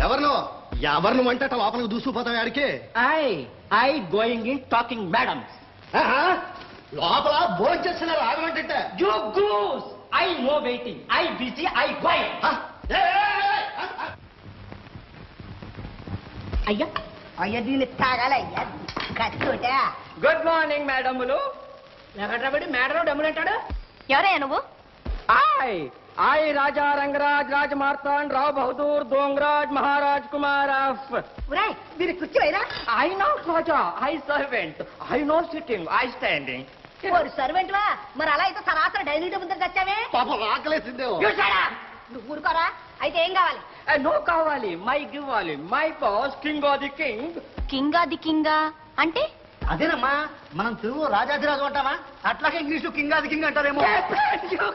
ఎవరు ఎవరిను అంటే లోపలికి దూసుకుపోతావు ఆడికి I going in talking madam లోపల భోజనం చేస్తున్నారు ఆగమంటే you goes I no waiting I busy I going అయ్యా అయ్యా దీన్ని తాగాలయ్యా కచ్చోట గుడ్ మార్నింగ్ మేడములు ఎక్కడబడి మేడం డమ్ములు అంటాడు ఎవరయ్యా నువ్వు ఐ రాజా రంగరాజ్ రాజ్ మార్తాండ్ రావ్ బహదూర్ దోంగరాజ్ మహారాజ్ కుమార్ ఆఫ్ ఉరాయ్ మీరు కూర్చోయిరా I no raja I servant I no sitting I standing servant వా మరి అలా అయితే సరాసరి డైనింగ్ టేబుల్ దగ్గర వచ్చావే పాపం ఆకలేసిందే నువ్వు ఊరుకోరా అయితే ఏం కావాలి నో కావాలి మై గివ్వాలి my boss king of the king కింగా ది కింగా అంటే అదేనమ్మా మనం తెలుగు రాజాధిరాజు అంటామా అట్లాగే ఇంగ్లీష్ కింగ్ అది కింగ్ అంటారేమో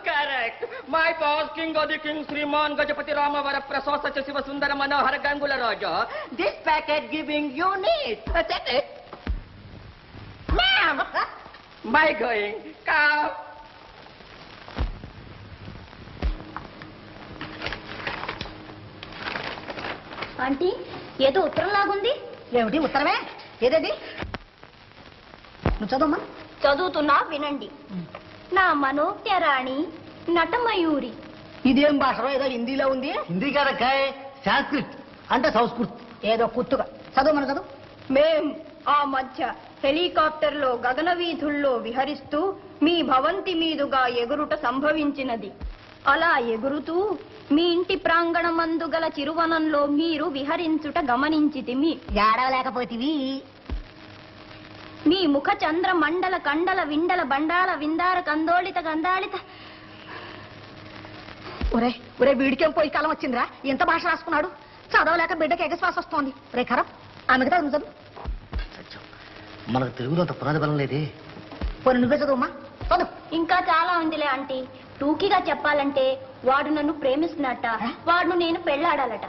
correct my boss king of the king Shriman Gajapati Ramavara Prasad Satya Shiva Sundara Manohara Gangula Raja this packet giving you need my going come aunty ఏదో ఉత్తరం లాగుంది ఏమిటి ఉత్తరమే ఏదేది నువ్వు చదువుమ్మా చదువుతున్నా వినండి నా మనోజ్ఞ రాణి నటమయూరి ఇదేం భాషలో ఏదో హిందీలో ఉంది హిందీ కాదక్కాయ్ సంస్కృత్ అంటే సంస్కృత్ ఏదో కుత్తుగా చదువు మన చదువు మేం ఆ మధ్య హెలికాప్టర్ లో గగన వీధుల్లో విహరిస్తూ మీ భవంతి మీదుగా ఎగురుట సంభవించినది అలా ఎగురుతూ మీ ఇంటి ప్రాంగణమందు గల చిరువనంలో మీరు విహరించుట గమనించితిమి ఏడవలేకపోతేవి మీ ముఖ చంద్ర మండల కండల విండల బండాల విందార కందోళిత గంధాళిత ఒరే ఒరే వీడికేం పోయి కాలం వచ్చిందిరా ఎంత భాష రాసుకున్నాడు చదవలేక బిడ్డకి ఎగశ్వాస వస్తోంది రే ఖరం ఆ మిగతా నువ్వు చదువు మనకు తెలుగులో అంత పునాది బలం లేదే పోనీ నువ్వే చదువుమ్మా చదువు ఇంకా చాలా ఉందిలే ఆంటీ టూకీగా చెప్పాలంటే వాడు నన్ను ప్రేమిస్తున్నట్ట వాడు నేను పెళ్ళాడాలట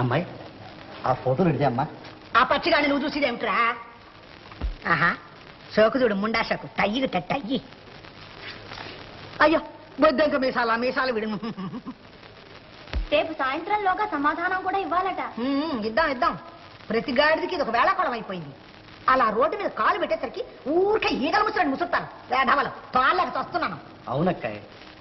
అమ్మాయి ఆ ఫోటోలు ఇడితే అమ్మా ఆ పచ్చిగాని నువ్వు చూసిదేమిట్రా ఆహా సోకు చూడు ముండాసకు టయ్యి టయ్యి అయ్యో బొద్దంక మీసాలు విడు రేపు సాయంత్రంలోగా సమాధానం కూడా ఇవ్వాలట ఇద్దాం ప్రతి గాడిదికి ఇది ఒక వేళాకోళం అయిపోయింది అలా రోడ్డు మీద కాలు పెట్టేసరికి ఊరికే ఈగలు ముసలాడు ముసురుతాను వేధవలు తాళ్ళకి వస్తున్నాను అవునక్కాయ్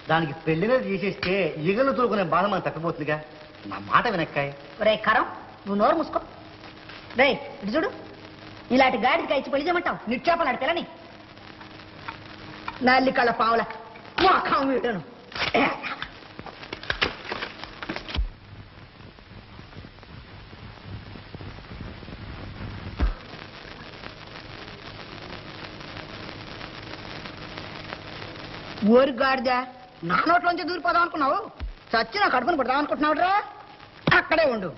దానికి పెళ్లినే చేసేస్తే ఈగలు తోలుకునే బాధ మనకు తప్పిపోతుందిగా నా మాట వినక్కాయ్ రే కరం నువ్వు నోరు మూసుకో రే ఇటు చూడు ఇలాంటి గాడికి ఇచ్చి పెళ్లి చేయమంటావు నిక్షేపలాడు పిల్లని నల్లి కళ్ళ పావుల మొఖం వీడును ఊరి గాడిదా నా నోట్లోంచి దూరిపోదాం అనుకున్నావు చచ్చి నా కడుపును పడదాం అనుకుంటున్నావు రా అక్కడే ఉండు